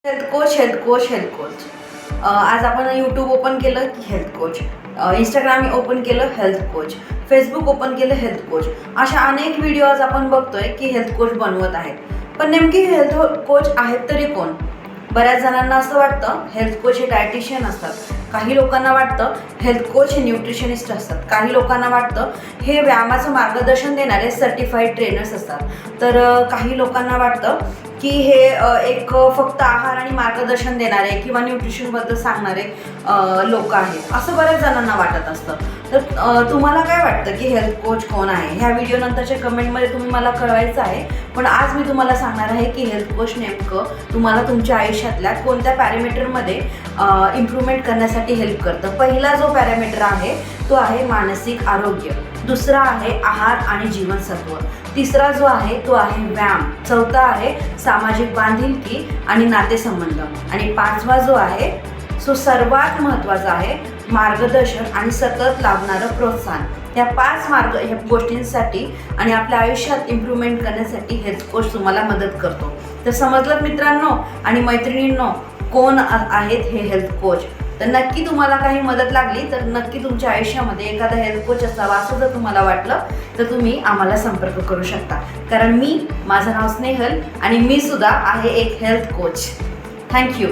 Health coach. आज आपण YouTube open केलं की हेल्थ कोच, इंस्टाग्राम ओपन केलं हेल्थ कोच, फेसबुक ओपन केलं हेल्थ कोच. अशा अनेक व्हिडिओज आपण बघतोय की हेल्थ कोच बनवत आहेत. पण नेमकी हेल्थ कोच आहेत तरी कोण? बऱ्याच जणांना असं वाटतं हेल्थ कोच हे डायटिशियन असतात, काही लोकांना वाटतं हेल्थ कोच हे न्यूट्रिशनिस्ट असतात, काही लोकांना वाटतं हे व्यायामाचं मार्गदर्शन देणारे सर्टिफाईड ट्रेनर्स असतात, तर काही लोकांना वाटतं की हे एक फक्त आहार आणि मार्गदर्शन देणारे किंवा न्यूट्रिशनबद्दल सांगणारे लोक आहेत, असं बऱ्याच जणांना वाटत असतं. तर तुम्हाला काय वाटतं की हेल्थ कोच कोण आहे? ह्या व्हिडिओ नंतरच्या कमेंटमध्ये तुम्ही मला कळवायचं आहे. पण आज मी तुम्हाला सांगणार आहे की हेल्थ कोच नेमकं तुम्हाला तुमच्या आयुष्यातल्या कोणत्या पॅरामीटरमध्ये इम्प्रूव्हमेंट करण्यासाठी हेल्प करतं. पहिला जो पॅरामीटर आहे तो आहे मानसिक आरोग्य, दुसरा आहे आहार आणि जीवनसत्व, तिसरा जो आहे तो आहे व्यायाम, चौथा आहे सामाजिक बांधिलकी आणि नातेसंबंध, आणि पाचवा जो आहे सो सर्वात महत्त्वाचा आहे मार्गदर्शन आणि सतत लाभणारं प्रोत्साहन. ह्या ह्या गोष्टींसाठी आणि आपल्या आयुष्यात इम्प्रूव्हमेंट करण्यासाठी हेल्थ कोच तुम्हाला मदत करतो. तर समजलं मित्रांनो आणि मैत्रिणींनो कोण आहेत हे हेल्थ कोच? तर नक्की तुम्हाला काही मदत लागली तर नक्की तुमच्या आयुष्यामध्ये एखादा हेल्थ कोच असावा असं जर तुम्हाला वाटलं तर तुम्ही आम्हाला संपर्क करू शकता. कारण माझं नाव स्नेहल आणि मी सुद्धा आहे एक हेल्थ कोच. थँक्यू.